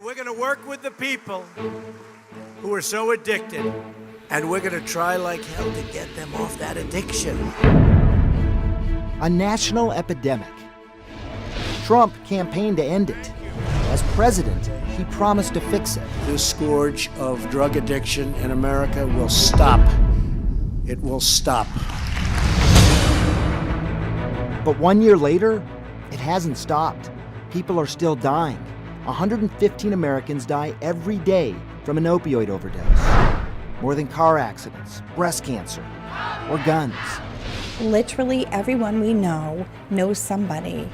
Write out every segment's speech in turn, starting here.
We're going to work with the people who are so addicted, and we're going to try like hell to get them off that addiction. A national epidemic. Trump campaigned to end it. As president, he promised to fix it. This scourge of drug addiction in America will stop. It will stop. But 1 year later, it hasn't stopped. People are still dying. 115 Americans die every day from an opioid overdose. More than car accidents, breast cancer, or guns. Literally everyone we know knows somebody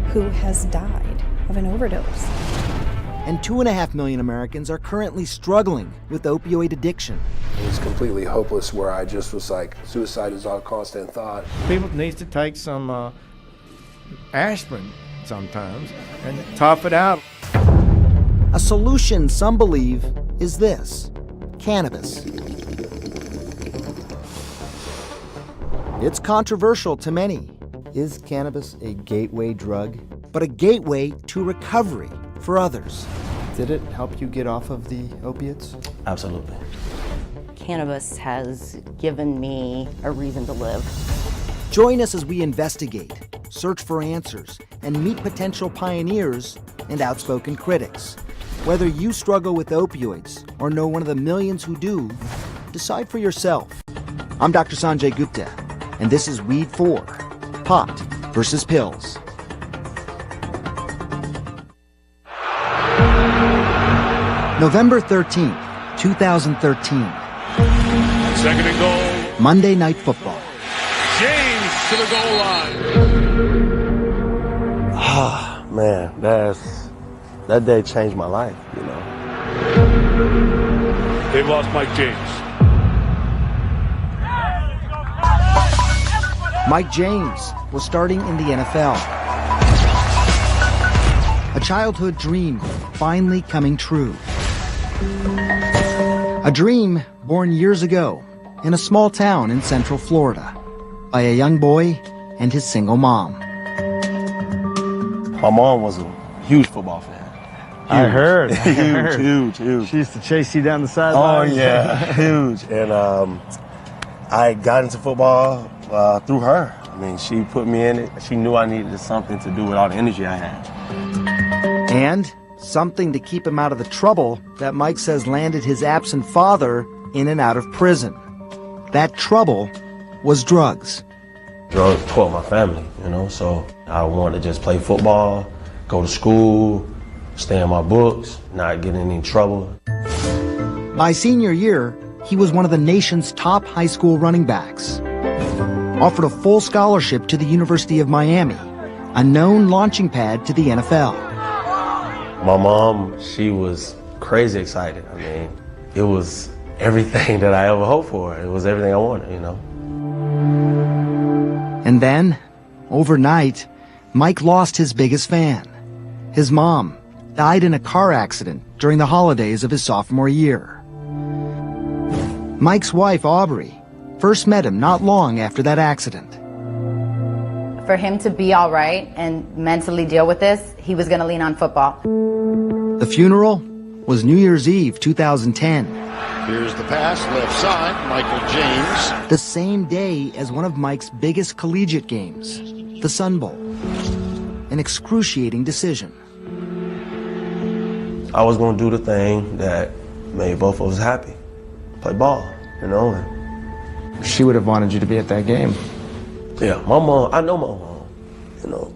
who has died of an overdose. And 2.5 million Americans are currently struggling with opioid addiction. It was completely hopeless where I just was like, suicide is all constant thought. People need to take some aspirin sometimes and tough it out. A solution some believe is this: cannabis. It's controversial to many. Is cannabis a gateway drug? But a gateway to recovery for others. Did it help you get off of the opiates? Absolutely. Cannabis has given me a reason to live. Join us as we investigate, search for answers, and meet potential pioneers and outspoken critics. Whether you struggle with opioids or know one of the millions who do, decide for yourself. I'm Dr. Sanjay Gupta, and this is Weed 4, Pot versus Pills. November 13th, 2013. Second and goal. Monday Night Football. James to the goal line. Ah, man, that day changed my life, you know. They've lost Mike James. Mike James was starting in the NFL. A childhood dream finally coming true. A dream born years ago in a small town in Central Florida by a young boy and his single mom. My mom was a huge football fan. I heard. Huge. She used to chase you down the sideline. Oh, yeah, huge. And I got into football through her. I mean, she put me in it. She knew I needed something to do with all the energy I had. And something to keep him out of the trouble that Mike says landed his absent father in and out of prison. That trouble was drugs. Drugs taught my family, you know, so I wanted to just play football, go to school, stay in my books, not get in any trouble. By senior year, he was one of the nation's top high school running backs. Offered a full scholarship to the University of Miami, a known launching pad to the NFL. My mom, she was crazy excited. I mean, it was everything that I ever hoped for. It was everything I wanted, you know. And then, overnight, Mike lost his biggest fan. His mom died in a car accident during the holidays of his sophomore year. Mike's wife, Aubrey, first met him not long after that accident. For him to be all right and mentally deal with this, he was going to lean on football. The funeral was New Year's Eve, 2010. Here's the pass, left side, Michael James. The same day as one of Mike's biggest collegiate games, the Sun Bowl. An excruciating decision. I was going to do the thing that made both of us happy. Play ball, you know. And She would have wanted you to be at that game. yeah, my mom, I know my mom, you know.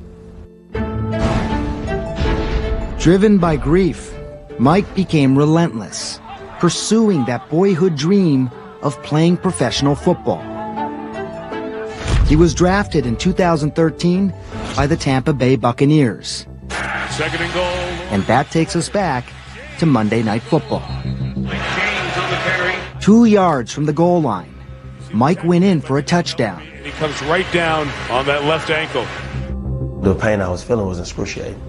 Driven by grief, Mike became relentless, pursuing that boyhood dream of playing professional football. He was drafted in 2013 by the Tampa Bay Buccaneers. Second and goal. And that takes us back to Monday Night Football. Mike James on the carry. 2 yards from the goal line, Mike went in for a touchdown. He comes right down on that left ankle. The pain I was feeling was excruciating.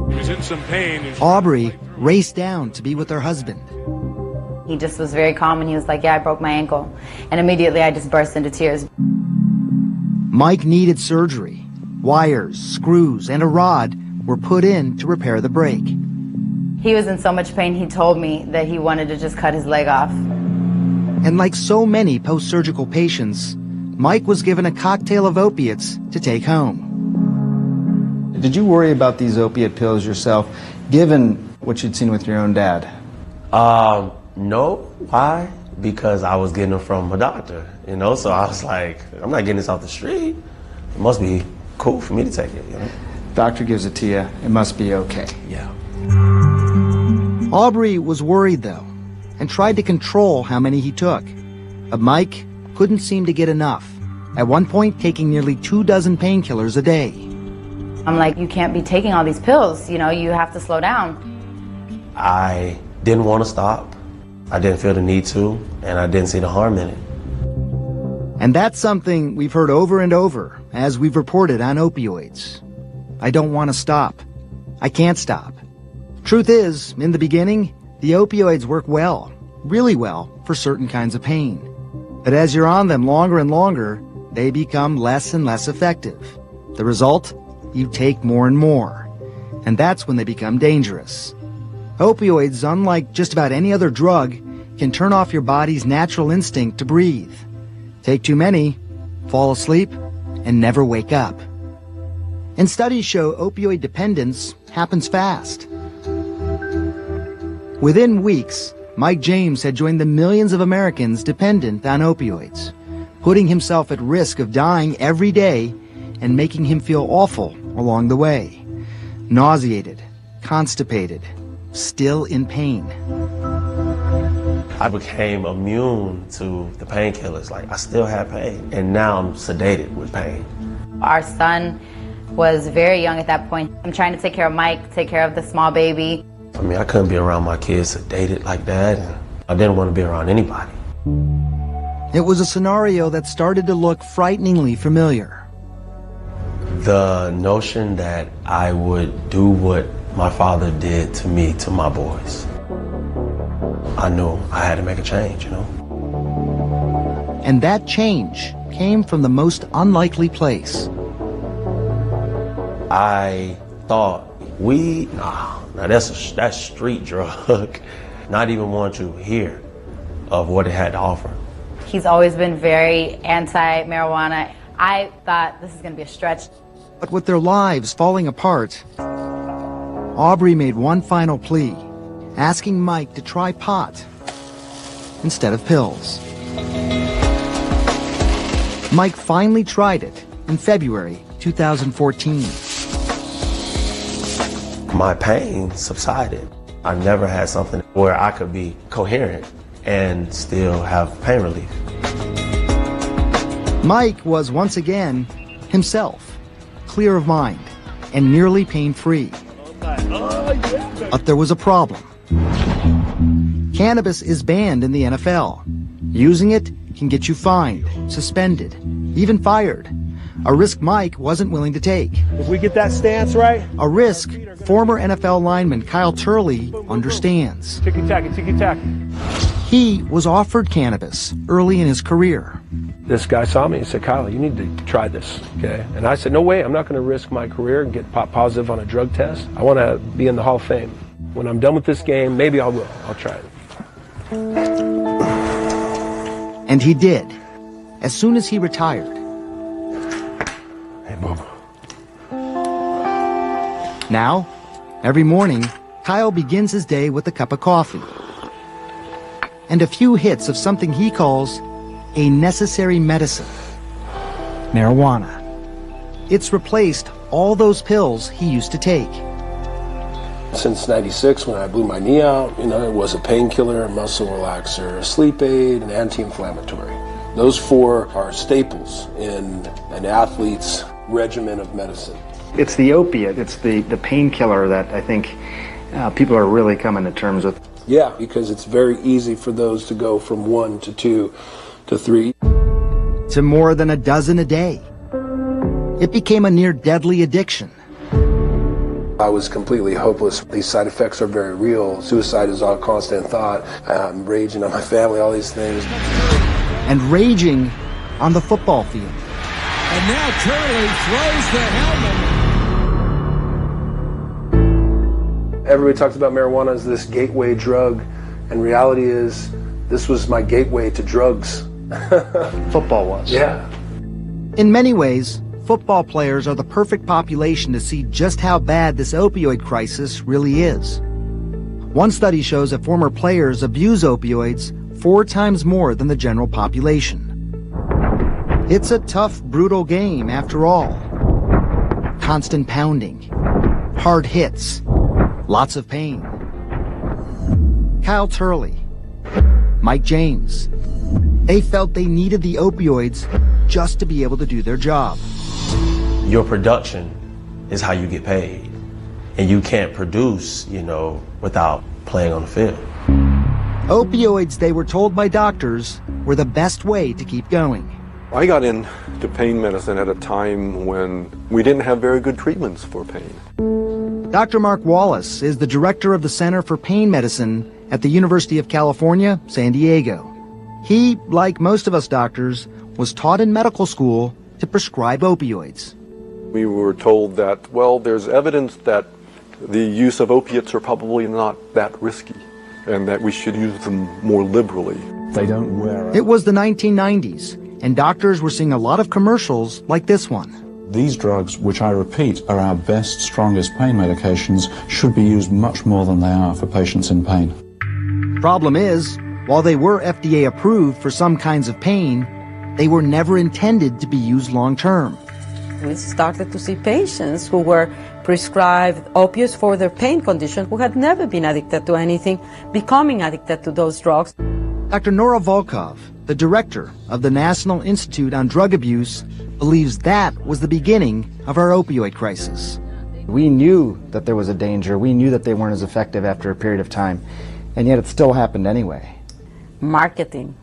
He was in some pain. Aubrey raced down to be with her husband. He just was very calm and he was like, yeah, I broke my ankle. And immediately I just burst into tears. Mike needed surgery. Wires, screws, and a rod were put in to repair the break. He was in so much pain, he told me that he wanted to just cut his leg off. And like so many post-surgical patients, Mike was given a cocktail of opiates to take home. Did you worry about these opiate pills yourself, given what you'd seen with your own dad? No. Why? Because I was getting them from a doctor, you know? So I was like, I'm not getting this off the street. It must be cool for me to take it, you know? Doctor gives it to you, it must be okay. Yeah. Aubrey was worried, though, and tried to control how many he took. But Mike couldn't seem to get enough, at one point taking nearly 24 painkillers a day. I'm like, you can't be taking all these pills, you know, you have to slow down. I didn't want to stop. I didn't feel the need to, and I didn't see the harm in it. And that's something we've heard over and over as we've reported on opioids. I don't want to stop. I can't stop. Truth is, in the beginning, the opioids work well, really well, for certain kinds of pain. But as you're on them longer and longer, they become less and less effective. The result? You take more and more. And that's when they become dangerous. Opioids, unlike just about any other drug, can turn off your body's natural instinct to breathe. Take too many, fall asleep, and never wake up. And studies show opioid dependence happens fast. Within weeks, Mike James had joined the millions of Americans dependent on opioids, putting himself at risk of dying every day and making him feel awful along the way. Nauseated, constipated, still in pain. I became immune to the painkillers. Like, I still had pain, and now I'm sedated with pain. Our son was very young at that point. I'm trying to take care of Mike, take care of the small baby. I mean, I couldn't be around my kids sedated like that, and I didn't want to be around anybody. It was a scenario that started to look frighteningly familiar. The notion that I would do what my father did to me, to my boys. I knew I had to make a change, you know? And that change came from the most unlikely place. I thought, weed? Nah, that's street drug. Not even want to hear of what it had to offer. He's always been very anti-marijuana. I thought this is going to be a stretch. But with their lives falling apart, Aubrey made one final plea, asking Mike to try pot instead of pills. Mike finally tried it in February 2014. My pain subsided. I never had something where I could be coherent and still have pain relief. Mike was once again himself, clear of mind and nearly pain-free. But there was a problem. Cannabis is banned in the NFL. Using it can get you fined, suspended, even fired. A risk Mike wasn't willing to take. If we get that stance right. A risk former NFL lineman Kyle Turley understands. Ticky-tacky, ticky-tacky. He was offered cannabis early in his career. This guy saw me and said, Kyle, you need to try this, okay? And I said, no way, I'm not going to risk my career and get positive on a drug test. I want to be in the Hall of Fame. When I'm done with this game, maybe I will. I'll try it. And he did, as soon as he retired. Hey, Bob. Now, every morning, Kyle begins his day with a cup of coffee and a few hits of something he calls a necessary medicine, marijuana. It's replaced all those pills he used to take. Since '96, when I blew my knee out, you know, it was a painkiller, a muscle relaxer, a sleep aid, an anti-inflammatory. Those four are staples in an athlete's regimen of medicine. It's the opiate, it's the painkiller that I think people are really coming to terms with. Yeah, because it's very easy for those to go from 1 to 2 to 3. To more than a dozen a day. It became a near deadly addiction. I was completely hopeless. These side effects are very real. Suicide is all constant thought. I'm raging on my family, all these things. And raging on the football field. And now Turley throws the helmet. Everybody talks about marijuana as this gateway drug, and reality is this was my gateway to drugs. Football was. Yeah. In many ways, football players are the perfect population to see just how bad this opioid crisis really is. One study shows that former players abuse opioids 4 times more than the general population. It's a tough, brutal game after all. Constant pounding, hard hits, lots of pain. Kyle Turley, Mike James, they felt they needed the opioids just to be able to do their job. Your production is how you get paid. And you can't produce, without playing on the field. Opioids, they were told by doctors, were the best way to keep going. I got into pain medicine at a time when we didn't have very good treatments for pain. Dr. Mark Wallace is the director of the Center for Pain Medicine at the University of California, San Diego. He, like most of us doctors, was taught in medical school to prescribe opioids. We were told that, well, there's evidence that the use of opiates are probably not that risky, and that we should use them more liberally. They don't wear out. It was the 1990s, and doctors were seeing a lot of commercials like this one. These drugs, which I repeat are our best, strongest pain medications, should be used much more than they are for patients in pain. Problem is, while they were FDA approved for some kinds of pain, they were never intended to be used long term. We started to see patients who were prescribed opiates for their pain condition who had never been addicted to anything, becoming addicted to those drugs. Dr. Nora Volkov, the director of the National Institute on Drug Abuse, believes that was the beginning of our opioid crisis. We knew that there was a danger. We knew that they weren't as effective after a period of time, and yet it still happened anyway. Marketing.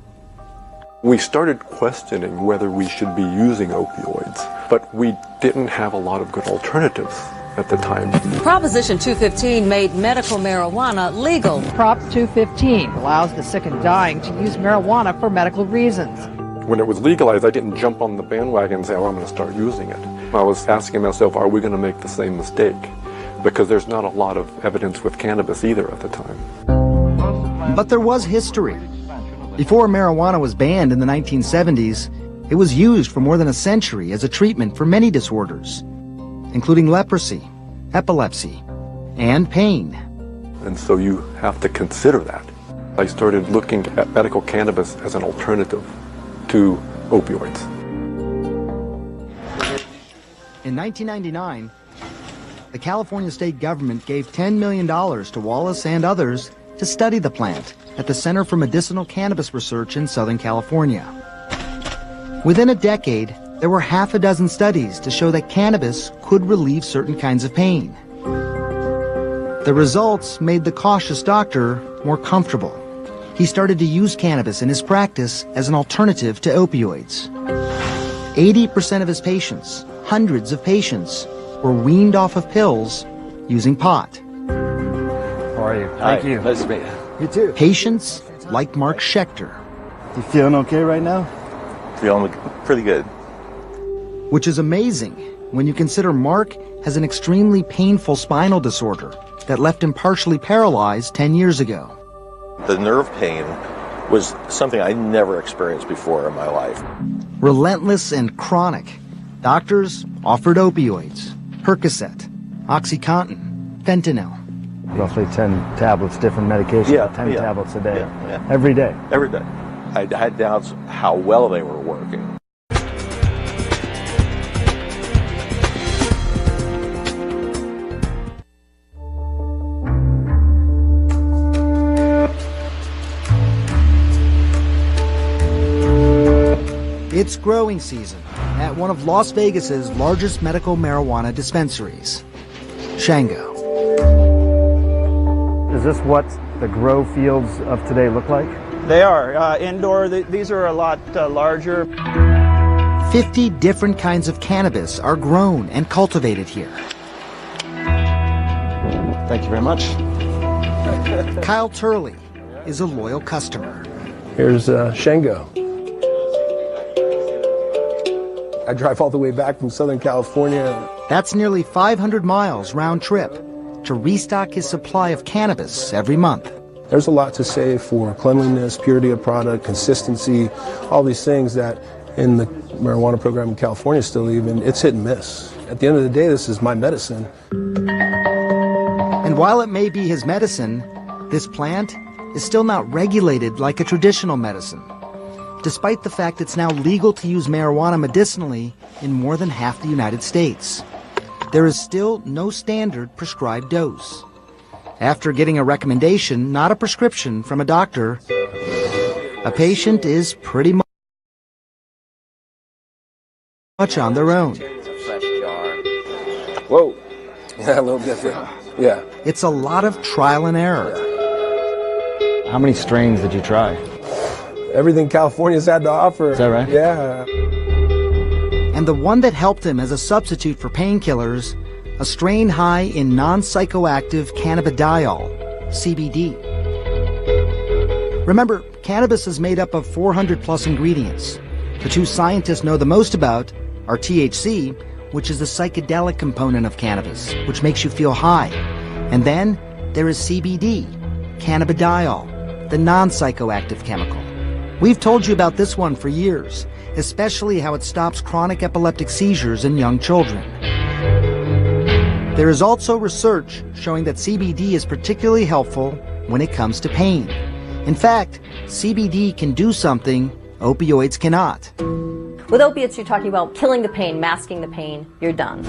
We started questioning whether we should be using opioids, but we didn't have a lot of good alternatives at the time. Proposition 215 made medical marijuana legal. Prop 215 allows the sick and dying to use marijuana for medical reasons. When it was legalized, I didn't jump on the bandwagon and say, oh, I'm going to start using it. I was asking myself, are we going to make the same mistake? Because there's not a lot of evidence with cannabis either at the time. But there was history. Before marijuana was banned in the 1970s, it was used for more than a century as a treatment for many disorders, including leprosy, epilepsy, and pain. And so you have to consider that. I started looking at medical cannabis as an alternative to opioids. In 1999, the California state government gave $10 million to Wallace and others to study the plant at the Center for Medicinal Cannabis Research in Southern California. Within a decade, there were half a dozen studies to show that cannabis could relieve certain kinds of pain. The results made the cautious doctor more comfortable. He started to use cannabis in his practice as an alternative to opioids. 80% of his patients, hundreds of patients, were weaned off of pills using pot. How are you? Thank you. Nice to meet you. You too. Patients like Mark Schechter. You feeling okay right now? Feeling pretty good. Which is amazing when you consider Mark has an extremely painful spinal disorder that left him partially paralyzed 10 years ago. The nerve pain was something I never experienced before in my life. Relentless and chronic, doctors offered opioids, Percocet, OxyContin, fentanyl. Roughly 10 tablets, different medications, 10 tablets a day, every day. Every day. I had doubts how well they were working. It's growing season at one of Las Vegas's largest medical marijuana dispensaries, Shango. Is this what the grow fields of today look like? They are. Indoor, these are a lot larger. 50 different kinds of cannabis are grown and cultivated here. Thank you very much. Kyle Turley is a loyal customer. Here's Shango. I drive all the way back from Southern California. That's nearly 500 miles round trip. to restock his supply of cannabis every month. There's a lot to say for cleanliness, purity of product, consistency, all these things that in the marijuana program in California still even, it's hit and miss. At the end of the day, this is my medicine. And while it may be his medicine, this plant is still not regulated like a traditional medicine, despite the fact it's now legal to use marijuana medicinally in more than half the United States. There is still no standard prescribed dose. After getting a recommendation, not a prescription, from a doctor, a patient is pretty much on their own. Whoa. Yeah, a little different. Yeah. It's a lot of trial and error. How many strains did you try? Everything California's had to offer. Is that right? Yeah. And the one that helped him as a substitute for painkillers, a strain high in non-psychoactive cannabidiol, CBD. Remember, cannabis is made up of 400 plus ingredients. The two scientists know the most about are THC, which is the psychedelic component of cannabis, which makes you feel high. And then there is CBD, cannabidiol, the non-psychoactive chemical. We've told you about this one for years, especially how it stops chronic epileptic seizures in young children. There is also research showing that CBD is particularly helpful when it comes to pain. In fact, CBD can do something opioids cannot. With opiates, you're talking about killing the pain, masking the pain, you're done.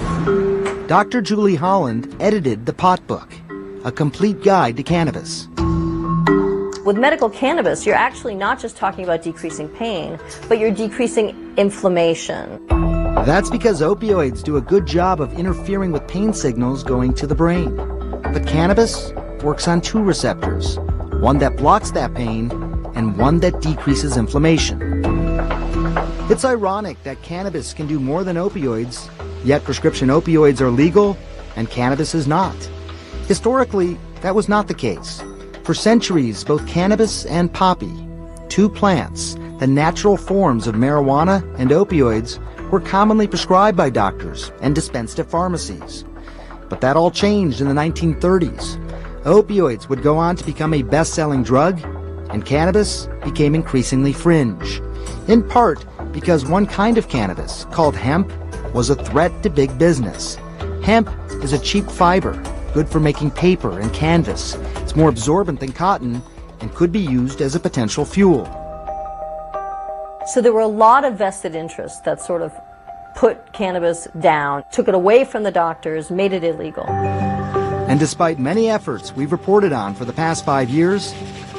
Dr. Julie Holland edited The Pot Book, a complete guide to cannabis. With medical cannabis, you're actually not just talking about decreasing pain, but you're decreasing inflammation. That's because opioids do a good job of interfering with pain signals going to the brain. But cannabis works on two receptors, one that blocks that pain and one that decreases inflammation. It's ironic that cannabis can do more than opioids, yet prescription opioids are legal and cannabis is not. Historically, that was not the case. For centuries, both cannabis and poppy, two plants, the natural forms of marijuana and opioids, were commonly prescribed by doctors and dispensed at pharmacies. But that all changed in the 1930s. Opioids would go on to become a best-selling drug, and cannabis became increasingly fringe. In part because one kind of cannabis, called hemp, was a threat to big business. Hemp is a cheap fiber, good for making paper and canvas. It's more absorbent than cotton and could be used as a potential fuel. So there were a lot of vested interests that sort of put cannabis down, took it away from the doctors, made it illegal. And despite many efforts we've reported on for the past 5 years,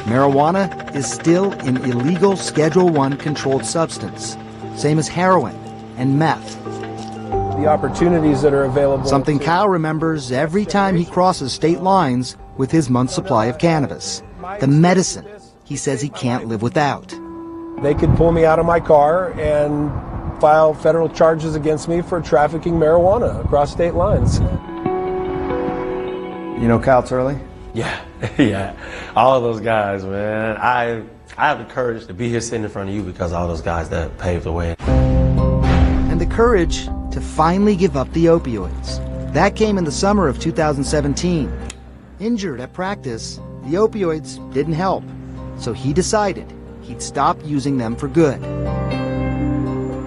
marijuana is still an illegal Schedule I controlled substance, same as heroin and meth. The opportunities that are available. Something Kyle remembers every time he crosses state lines with his month's supply of cannabis. The medicine he says he can't live without. They could pull me out of my car and file federal charges against me for trafficking marijuana across state lines. You know Kyle Turley? Yeah, yeah. All of those guys, man. I have the courage to be here sitting in front of you because of all those guys that paved the way. And the courage to finally give up the opioids. That came in the summer of 2017. Injured at practice, the opioids didn't help, so he decided he'd stop using them for good.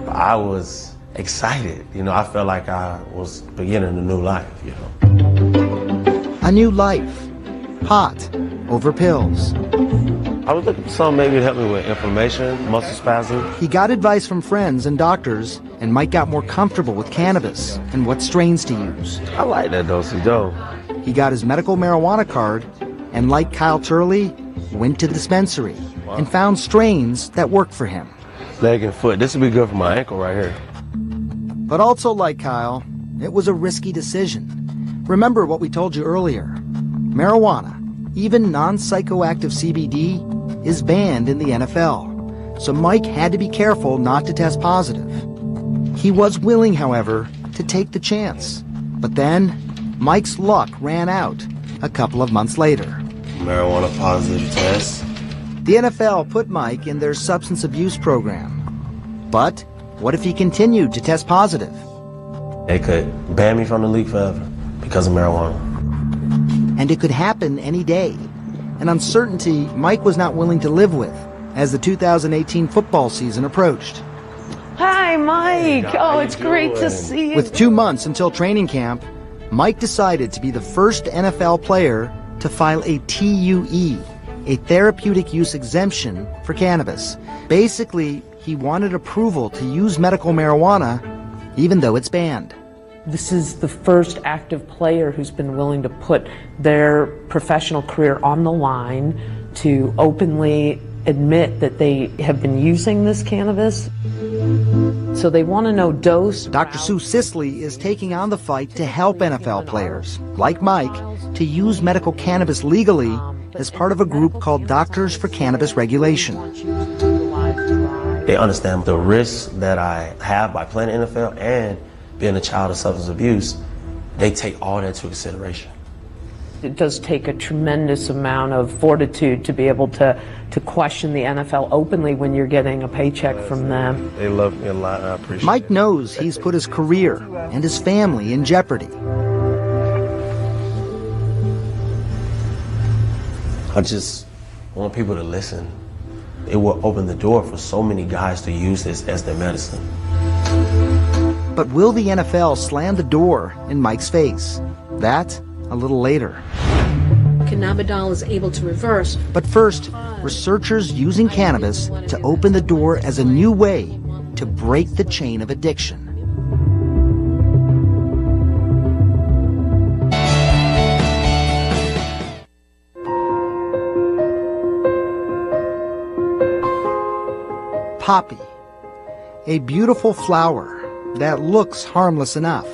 I was excited. I felt like I was beginning a new life, A new life. Pot over pills. I was looking for something maybe to help me with inflammation, muscle spasm. He got advice from friends and doctors, and Mike got more comfortable with cannabis and what strains to use. I like that dosage, though. He got his medical marijuana card, and like Kyle Turley, went to the dispensary and found strains that worked for him. Leg and foot. This would be good for my ankle right here. But also like Kyle, it was a risky decision. Remember what we told you earlier. Marijuana, even non-psychoactive CBD, is banned in the NFL. So Mike had to be careful not to test positive. He was willing, however, to take the chance. But then, Mike's luck ran out a couple of months later. Marijuana positive test. The NFL put Mike in their substance abuse program. But what if he continued to test positive? They could ban me from the league forever because of marijuana. and it could happen any day. An uncertainty Mike was not willing to live with as the 2018 football season approached. Hi, Mike. Oh, it's great to see you. With 2 months until training camp, Mike decided to be the first NFL player to file a TUE, a therapeutic use exemption for cannabis. Basically, he wanted approval to use medical marijuana even though it's banned. This is the first active player who's been willing to put their professional career on the line to openly admit that they have been using this cannabis. So they want to know dose. Dr. Sue Sisley is taking on the fight to help NFL players, like Mike, to use medical cannabis legally as part of a group called Doctors for Cannabis Regulation. They understand the risks that I have by playing NFL and being a child of substance abuse. They take all that into consideration. It does take a tremendous amount of fortitude to be able to question the NFL openly when you're getting a paycheck from them. They love me a lot, and I appreciate it. Mike knows he's put his career and his family in jeopardy. I just want people to listen. It will open the door for so many guys to use this as their medicine. But will the NFL slam the door in Mike's face? That a little later. Cannabidiol is able to reverse. But first, researchers using cannabis to open the door as a new way to break the chain of addiction. Poppy, a beautiful flower that looks harmless enough.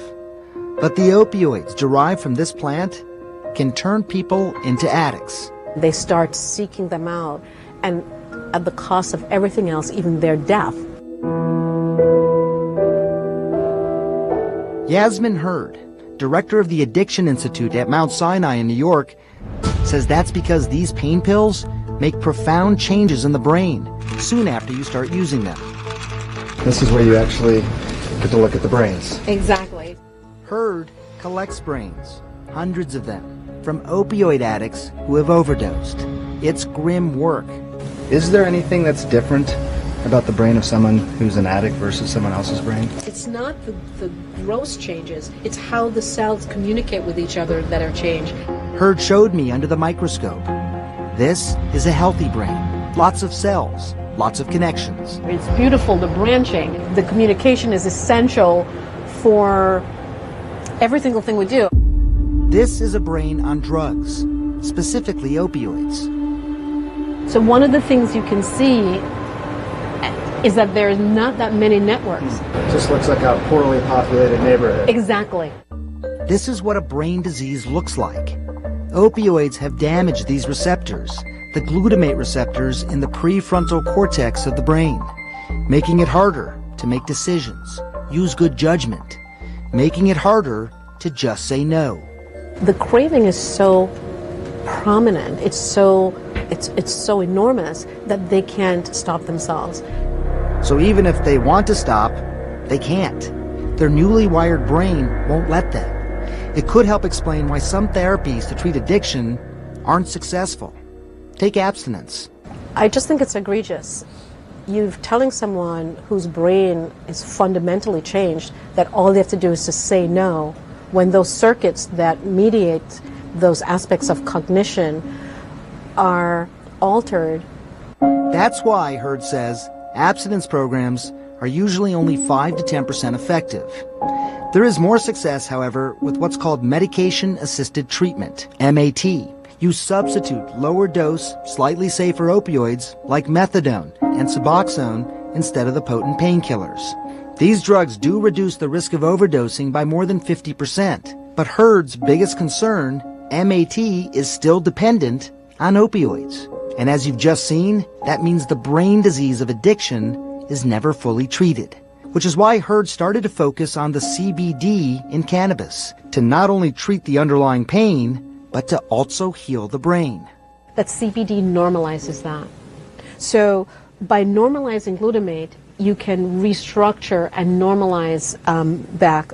But the opioids derived from this plant can turn people into addicts. They start seeking them out, and at the cost of everything else, even their death. Yasmin Hurd, director of the Addiction Institute at Mount Sinai in New York, says that's because these pain pills make profound changes in the brain soon after you start using them. This is where you actually get to look at the brains. Exactly. Hurd collects brains, hundreds of them, from opioid addicts who have overdosed. It's grim work. Is there anything that's different about the brain of someone who's an addict versus someone else's brain? It's not the gross changes, it's how the cells communicate with each other that are changed. Hurd showed me under the microscope. This is a healthy brain. Lots of cells, lots of connections. It's beautiful, the branching. The communication is essential for every single thing we do. This is a brain on drugs, specifically opioids. So one of the things you can see is that there's not that many networks. It just looks like a poorly populated neighborhood. Exactly. This is what a brain disease looks like. Opioids have damaged these receptors, the glutamate receptors in the prefrontal cortex of the brain, making it harder to make decisions, use good judgment, making it harder to just say no. The craving is so prominent, it's so enormous that they can't stop themselves. So even if they want to stop, they can't. Their newly wired brain won't let them. It could help explain why some therapies to treat addiction aren't successful. Take abstinence. I just think it's egregious. You're telling someone whose brain is fundamentally changed that all they have to do is to say no, when those circuits that mediate those aspects of cognition are altered. That's why, Hurd says, abstinence programs are usually only 5 to 10% effective. There is more success, however, with what's called medication-assisted treatment, MAT. You substitute lower-dose, slightly safer opioids like methadone and Suboxone instead of the potent painkillers. These drugs do reduce the risk of overdosing by more than 50%, but Hurd's biggest concern, MAT, is still dependent on opioids. And as you've just seen, that means the brain disease of addiction is never fully treated. Which is why Hurd started to focus on the CBD in cannabis, to not only treat the underlying pain, but to also heal the brain. That CBD normalizes that. So by normalizing glutamate, you can restructure and normalize back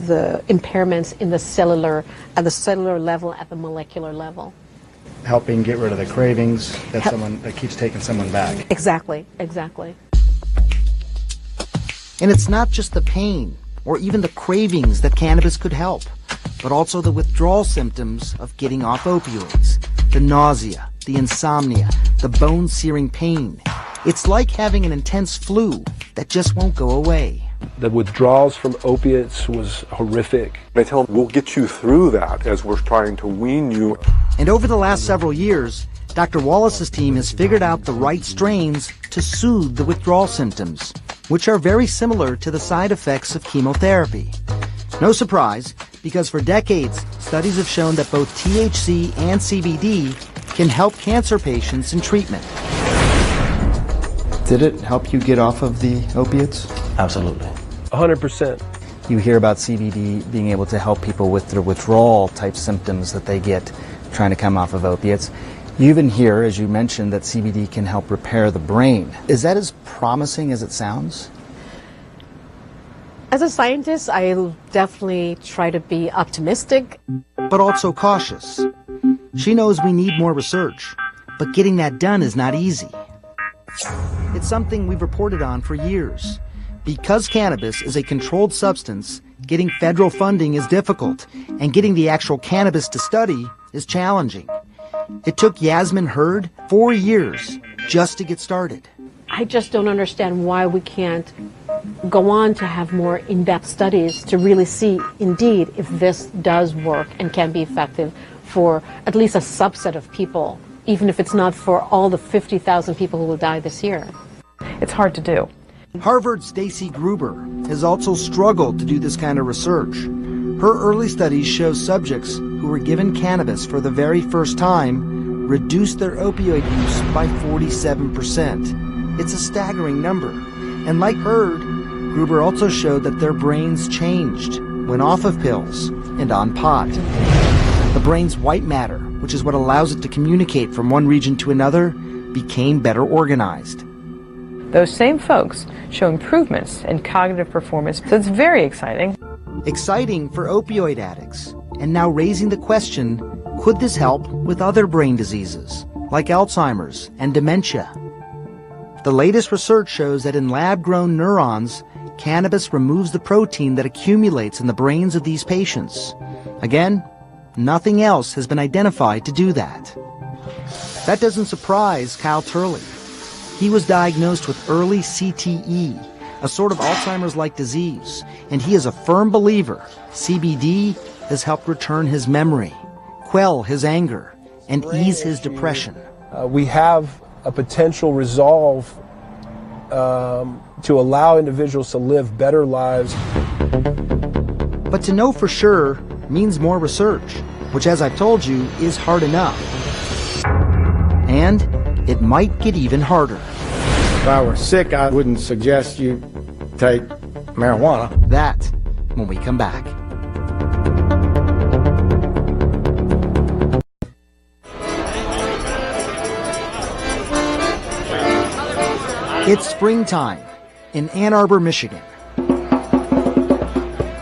the impairments in the cellular, at the cellular level, at the molecular level. Helping get rid of the cravings that keeps taking someone back. Exactly, exactly. And it's not just the pain or even the cravings that cannabis could help, but also the withdrawal symptoms of getting off opioids, the nausea, the insomnia, the bone-searing pain. It's like having an intense flu that just won't go away. The withdrawals from opiates was horrific. They tell them, we'll get you through that as we're trying to wean you. And over the last several years, Dr. Wallace's team has figured out the right strains to soothe the withdrawal symptoms, which are very similar to the side effects of chemotherapy. No surprise, because for decades, studies have shown that both THC and CBD can help cancer patients in treatment. Did it help you get off of the opiates? Absolutely. 100%. You hear about CBD being able to help people with their withdrawal type symptoms that they get trying to come off of opiates. You even hear, as you mentioned, that CBD can help repair the brain. Is that as promising as it sounds? As a scientist, I definitely try to be optimistic. But also cautious. She knows we need more research, but getting that done is not easy. It's something we've reported on for years. Because cannabis is a controlled substance, getting federal funding is difficult, and getting the actual cannabis to study is challenging. It took Yasmin Hurd 4 years just to get started. I just don't understand why we can't go on to have more in-depth studies to really see, indeed, if this does work and can be effective for at least a subset of people, even if it's not for all the 50,000 people who will die this year. It's hard to do. Harvard's Stacy Gruber has also struggled to do this kind of research. Her early studies show subjects who were given cannabis for the very first time reduced their opioid use by 47%. It's a staggering number. And like Hurd, Gruber also showed that their brains changed when off of pills and on pot. The brain's white matter, which is what allows it to communicate from one region to another, became better organized. Those same folks show improvements in cognitive performance, so it's very exciting. Exciting for opioid addicts, and now raising the question, could this help with other brain diseases, like Alzheimer's and dementia? The latest research shows that in lab-grown neurons, cannabis removes the protein that accumulates in the brains of these patients. Again, nothing else has been identified to do that. That doesn't surprise Kyle Turley. He was diagnosed with early CTE, a sort of Alzheimer's-like disease, and he is a firm believer CBD has helped return his memory, quell his anger, and ease his depression. We have a potential resolve to allow individuals to live better lives. But to know for sure means more research, which, as I've told you, is hard enough. And it might get even harder. If I were sick, I wouldn't suggest you take marijuana. That when we come back. It's springtime in Ann Arbor, Michigan.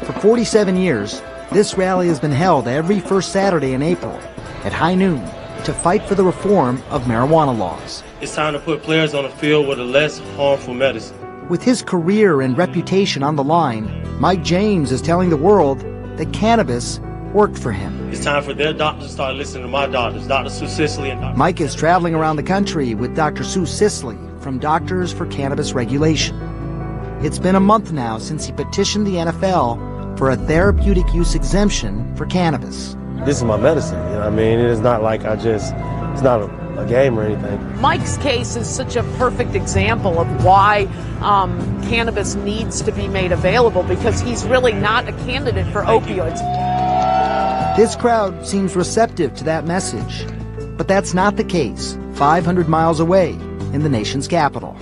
For 47 years, this rally has been held every first Saturday in April at high noon to fight for the reform of marijuana laws. It's time to put players on the field with a less harmful medicine. With his career and reputation on the line, Mike James is telling the world that cannabis worked for him. It's time for their doctors to start listening to my doctors, Dr. Sue Sisley and Dr. Mike is traveling around the country with Dr. Sue Sisley from Doctors for Cannabis Regulation. It's been a month now since he petitioned the NFL for a therapeutic use exemption for cannabis. This is my medicine, you know what I mean? It is not like it's not a game or anything. Mike's case is such a perfect example of why cannabis needs to be made available, because he's really not a candidate for opioids. This crowd seems receptive to that message, but that's not the case 500 miles away in the nation's capital.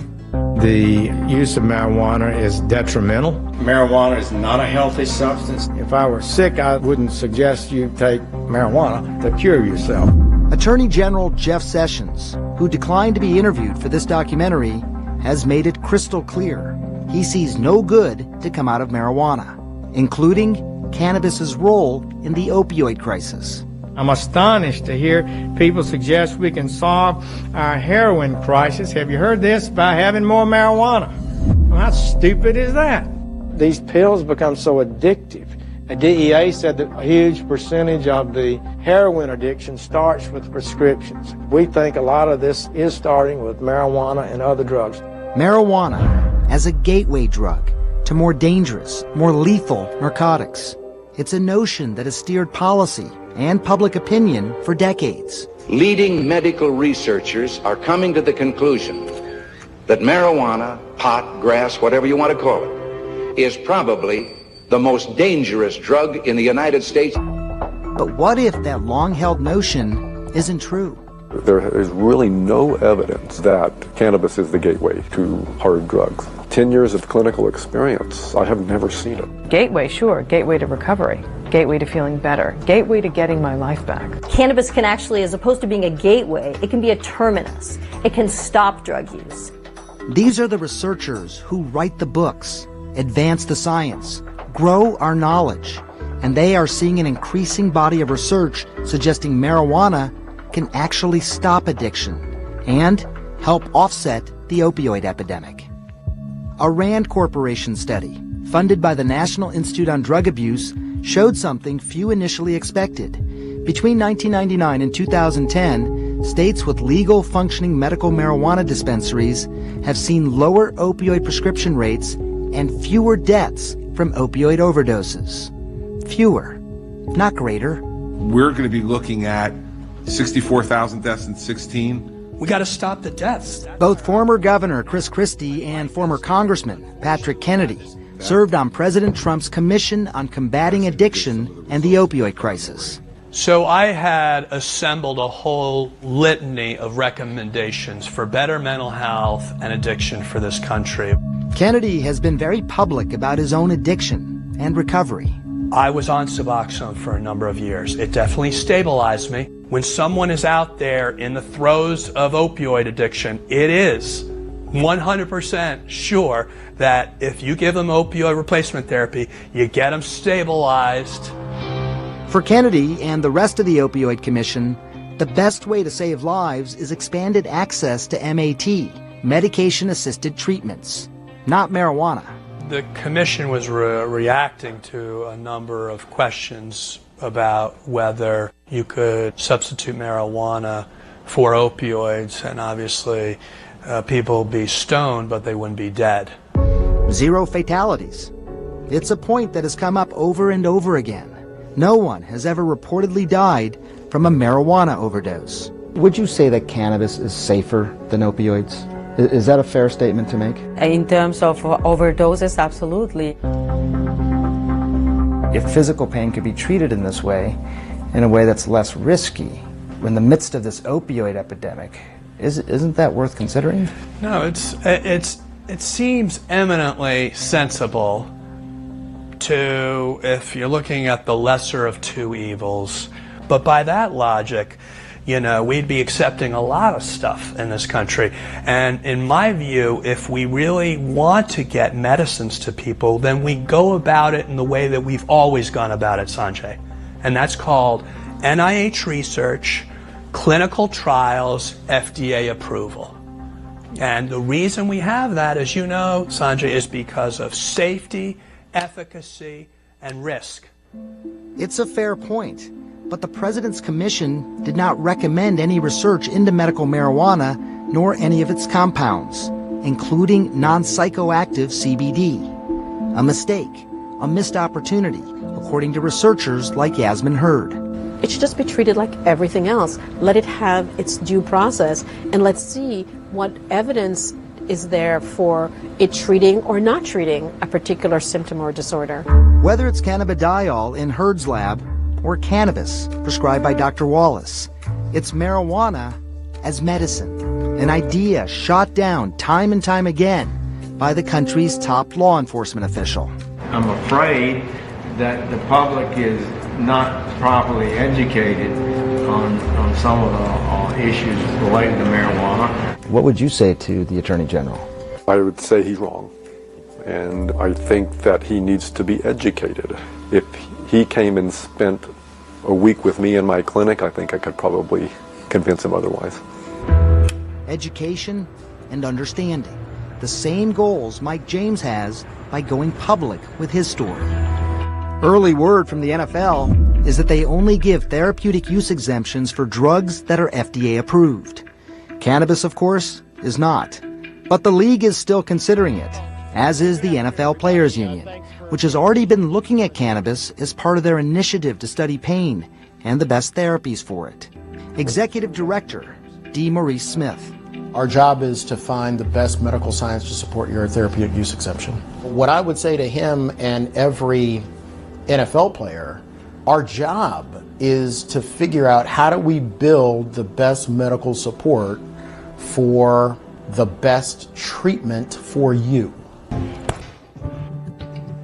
The use of marijuana is detrimental. Marijuana is not a healthy substance. If I were sick, I wouldn't suggest you take marijuana to cure yourself. Attorney General Jeff Sessions, who declined to be interviewed for this documentary, has made it crystal clear he sees no good to come out of marijuana, including cannabis's role in the opioid crisis. I'm astonished to hear people suggest we can solve our heroin crisis. Have you heard this? By having more marijuana. Well, how stupid is that? These pills become so addictive. The DEA said that a huge percentage of the heroin addiction starts with prescriptions. We think a lot of this is starting with marijuana and other drugs. Marijuana as a gateway drug to more dangerous, more lethal narcotics. It's a notion that has steered policy and public opinion for decades. Leading medical researchers are coming to the conclusion that marijuana, pot, grass, whatever you want to call it, is probably the most dangerous drug in the United States. But what if that long-held notion isn't true? There is really no evidence that cannabis is the gateway to hard drugs. 10 years of clinical experience, I have never seen it. Gateway, sure. Gateway to recovery. Gateway to feeling better. Gateway to getting my life back. Cannabis can actually, as opposed to being a gateway, it can be a terminus. It can stop drug use. These are the researchers who write the books, advance the science, grow our knowledge, and they are seeing an increasing body of research suggesting marijuana can actually stop addiction and help offset the opioid epidemic. A Rand Corporation study, funded by the National Institute on Drug Abuse, showed something few initially expected. Between 1999 and 2010, states with legal functioning medical marijuana dispensaries have seen lower opioid prescription rates and fewer deaths from opioid overdoses. Fewer, not greater. We're going to be looking at 64,000 deaths in 16. We got to stop the deaths. Both former Governor Chris Christie and former Congressman Patrick Kennedy served on President Trump's Commission on Combating Addiction and the Opioid Crisis. So I had assembled a whole litany of recommendations for better mental health and addiction for this country. Kennedy has been very public about his own addiction and recovery. I was on Suboxone for a number of years. It definitely stabilized me. When someone is out there in the throes of opioid addiction, it is 100% sure that if you give them opioid replacement therapy, you get them stabilized. For Kennedy and the rest of the Opioid Commission, the best way to save lives is expanded access to MAT, medication-assisted treatments, not marijuana. The commission was reacting to a number of questions about whether you could substitute marijuana for opioids, and obviously people would be stoned, but they wouldn't be dead. 0 fatalities. It's a point that has come up over and over again. No one has ever reportedly died from a marijuana overdose. Would you say that cannabis is safer than opioids? Is that a fair statement to make? In terms of overdoses, absolutely. If physical pain could be treated in this way, in a way that's less risky, in the midst of this opioid epidemic, isn't that worth considering? No, it seems eminently sensible to, if you're looking at the lesser of two evils. But by that logic, you know, we'd be accepting a lot of stuff in this country. And in my view, if we really want to get medicines to people, then we go about it in the way that we've always gone about it, Sanjay. And that's called NIH research, clinical trials, FDA approval. And the reason we have that, as you know, Sanjay, is because of safety, efficacy, and risk. It's a fair point. But the President's Commission did not recommend any research into medical marijuana nor any of its compounds, including non-psychoactive CBD. A mistake, a missed opportunity, according to researchers like Yasmin Hurd. It should just be treated like everything else. Let it have its due process, and let's see what evidence is there for it treating or not treating a particular symptom or disorder. Whether it's cannabidiol in Hurd's lab or cannabis prescribed by Dr. Wallace, it's marijuana as medicine, an idea shot down time and time again by the country's top law enforcement official. I'm afraid that the public is not properly educated on some of the issues related to marijuana. What would you say to the Attorney General? I would say he's wrong. And I think that he needs to be educated. If he came and spent a week with me in my clinic, I think I could probably convince him otherwise. Education and understanding. The same goals Mike James has by going public with his story. Early word from the NFL is that they only give therapeutic use exemptions for drugs that are FDA approved. Cannabis, of course, is not. But the league is still considering it, as is the NFL Players Union, which has already been looking at cannabis as part of their initiative to study pain and the best therapies for it. Executive Director D. Maurice Smith. Our job is to find the best medical science to support your therapeutic use exemption. What I would say to him and every NFL player, our job is to figure out how do we build the best medical support for the best treatment for you.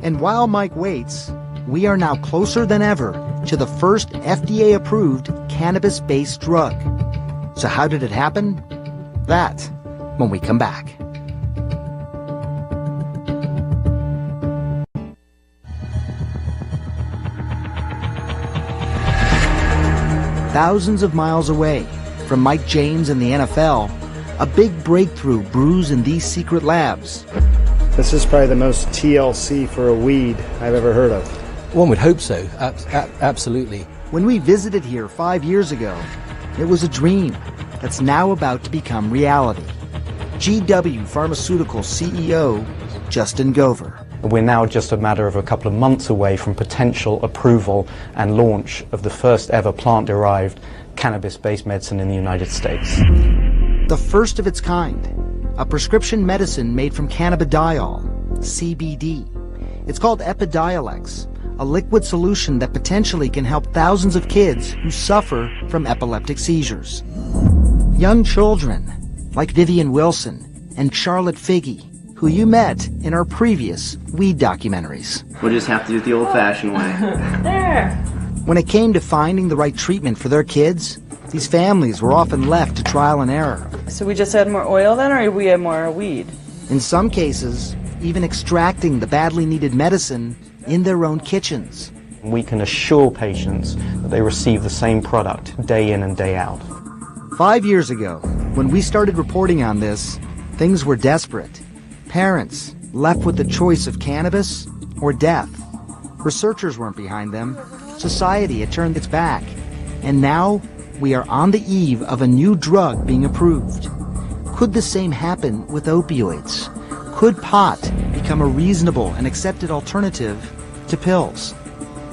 And while Mike waits, we are now closer than ever to the first FDA-approved cannabis-based drug. So how did it happen? That, when we come back. Thousands of miles away from Mike James and the NFL, a big breakthrough brews in these secret labs. This is probably the most TLC for a weed I've ever heard of. One would hope so, absolutely. When we visited here 5 years ago, it was a dream that's now about to become reality. GW Pharmaceutical CEO Justin Gover. We're now just a matter of a couple of months away from potential approval and launch of the first ever plant-derived cannabis-based medicine in the United States. The first of its kind, a prescription medicine made from cannabidiol, CBD. It's called Epidiolex, a liquid solution that potentially can help thousands of kids who suffer from epileptic seizures. Young children like Vivian Wilson and Charlotte Figge, who you met in our previous weed documentaries. We'll just have to do it the old-fashioned way. There! When it came to finding the right treatment for their kids, these families were often left to trial and error. So we just add more oil then, or we add more weed? In some cases, even extracting the badly needed medicine in their own kitchens. We can assure patients that they receive the same product day in and day out. 5 years ago, when we started reporting on this, things were desperate. Parents left with the choice of cannabis or death. Researchers weren't behind them. Society had turned its back. And now we are on the eve of a new drug being approved. Could the same happen with opioids? Could pot become a reasonable and accepted alternative to pills?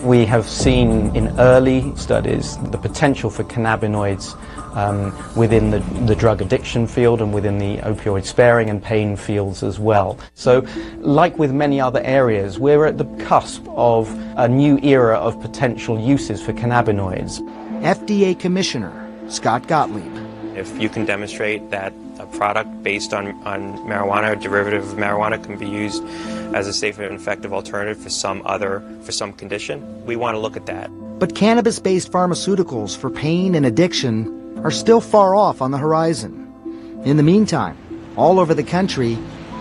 We have seen in early studies the potential for cannabinoids within the drug addiction field and within the opioid sparing and pain fields as well. So, like with many other areas, we're at the cusp of a new era of potential uses for cannabinoids. FDA Commissioner Scott Gottlieb. If you can demonstrate that a product based on marijuana, a derivative of marijuana, can be used as a safe and effective alternative for some condition, we want to look at that. But cannabis-based pharmaceuticals for pain and addiction are still far off on the horizon. In the meantime, all over the country,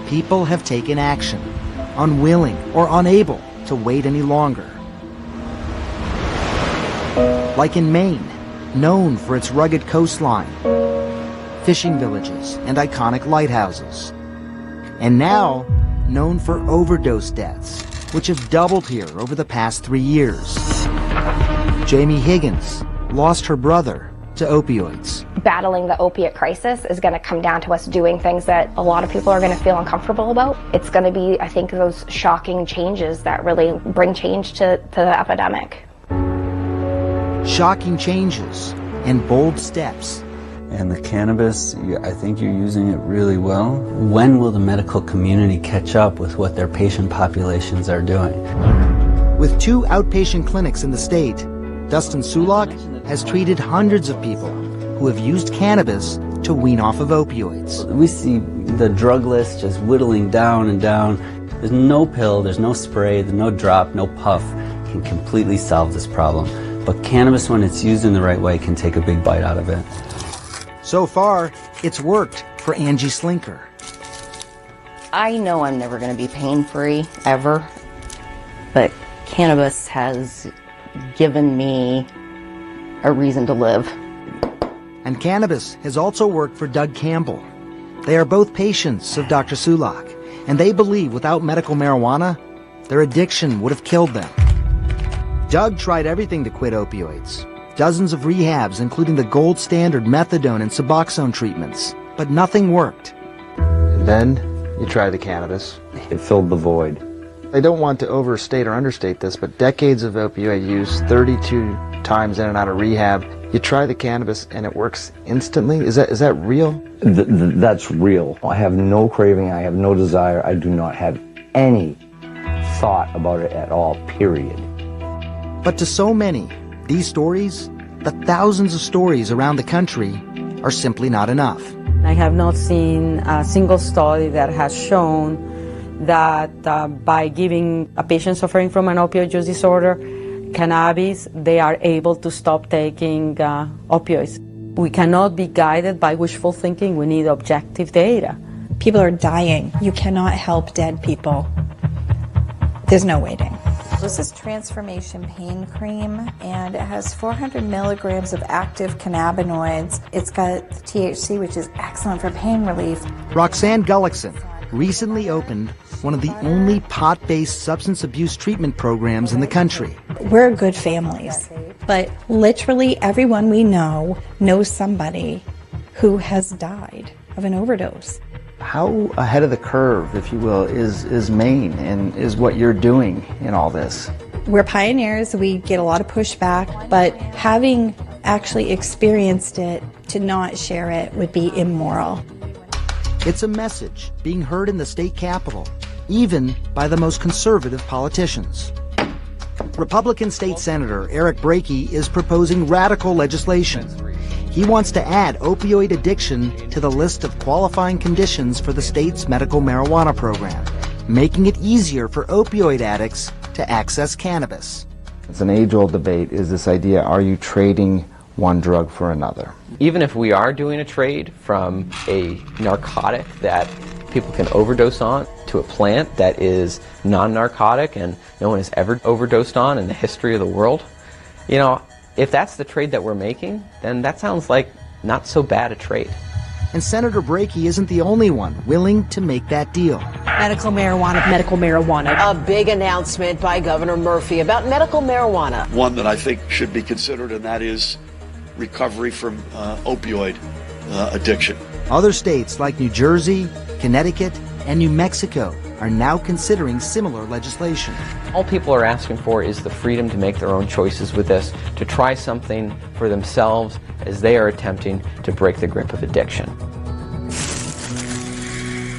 people have taken action, unwilling or unable to wait any longer. Like in Maine, known for its rugged coastline, fishing villages, and iconic lighthouses. And now, known for overdose deaths, which have doubled here over the past 3 years. Jamie Higgins lost her brother to opioids. Battling the opiate crisis is going to come down to us doing things that a lot of people are going to feel uncomfortable about. It's going to be, I think, those shocking changes that really bring change to the epidemic. Shocking changes and bold steps. And the cannabis, I think you're using it really well. When will the medical community catch up with what their patient populations are doing? With 2 outpatient clinics in the state, Dustin Sulak has treated hundreds of people who have used cannabis to wean off of opioids. We see the drug list just whittling down and down. There's no pill, there's no spray, there's no drop, no puff can completely solve this problem. But cannabis, when it's used in the right way, can take a big bite out of it. So far, it's worked for Angie Slinker. I know I'm never going to be pain-free, ever, but cannabis has given me a reason to live. And cannabis has also worked for Doug Campbell. They are both patients of Dr. Sulak, and they believe without medical marijuana, their addiction would have killed them. Doug tried everything to quit opioids, dozens of rehabs, including the gold standard methadone and Suboxone treatments, but nothing worked. And then you try the cannabis. It filled the void. I don't want to overstate or understate this, but decades of opioid use, 32 times in and out of rehab. You try the cannabis and it works instantly? Is that real? That's real. I have no craving, I have no desire, I do not have any thought about it at all, period. But to so many, these stories, the thousands of stories around the country, are simply not enough. I have not seen a single study that has shown that by giving a patient suffering from an opioid use disorder cannabis, they are able to stop taking opioids. We cannot be guided by wishful thinking. We need objective data. People are dying. You cannot help dead people. There's no waiting. This is Transformation Pain Cream, and it has 400 milligrams of active cannabinoids. It's got THC, which is excellent for pain relief. Roxanne Gullickson recently opened one of the only pot-based substance abuse treatment programs in the country. We're good families, but literally everyone we know knows somebody who has died of an overdose. How ahead of the curve, if you will, is Maine and is what you're doing in all this? We're pioneers. We get a lot of pushback, but having actually experienced it, to not share it would be immoral. It's a message being heard in the state capitol, even by the most conservative politicians. Republican State Senator Eric Brakey is proposing radical legislation. He wants to add opioid addiction to the list of qualifying conditions for the state's medical marijuana program, making it easier for opioid addicts to access cannabis. It's an age-old debate, is this idea, are you trading one drug for another? Even if we are doing a trade from a narcotic that people can overdose on to a plant that is non-narcotic and no one has ever overdosed on in the history of the world, you know, if that's the trade that we're making, then that sounds like not so bad a trade. And Senator Brakey isn't the only one willing to make that deal. Medical marijuana. Medical marijuana. A big announcement by Governor Murphy about medical marijuana. One that I think should be considered, and that is recovery from opioid addiction. Other states like New Jersey, Connecticut, and New Mexico are now considering similar legislation. All people are asking for is the freedom to make their own choices with this, to try something for themselves as they are attempting to break the grip of addiction.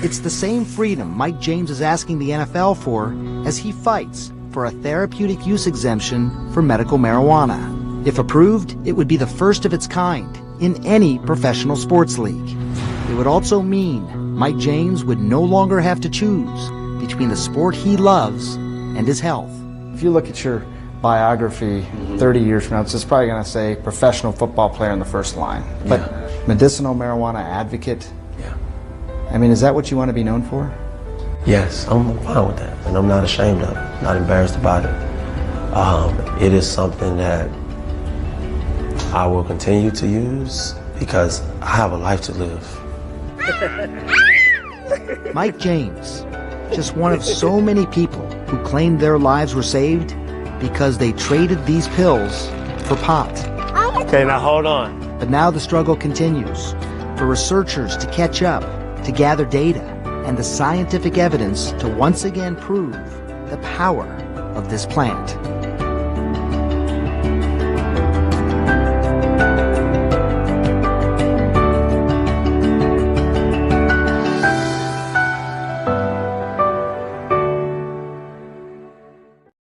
It's the same freedom Mike James is asking the NFL for as he fights for a therapeutic use exemption for medical marijuana. If approved, it would be the first of its kind in any professional sports league. It would also mean Mike James would no longer have to choose between the sport he loves and his health. If you look at your biography 30 years from now, it's probably going to say professional football player in the first line. But medicinal marijuana advocate? Yeah. I mean, is that what you want to be known for? Yes, I'm fine with that, and I'm not ashamed of it, not embarrassed about it. It is something that I will continue to use because I have a life to live. Mike James, just one of so many people who claimed their lives were saved because they traded these pills for pot. Okay, now hold on. But now the struggle continues for researchers to catch up, to gather data, and the scientific evidence to once again prove the power of this plant.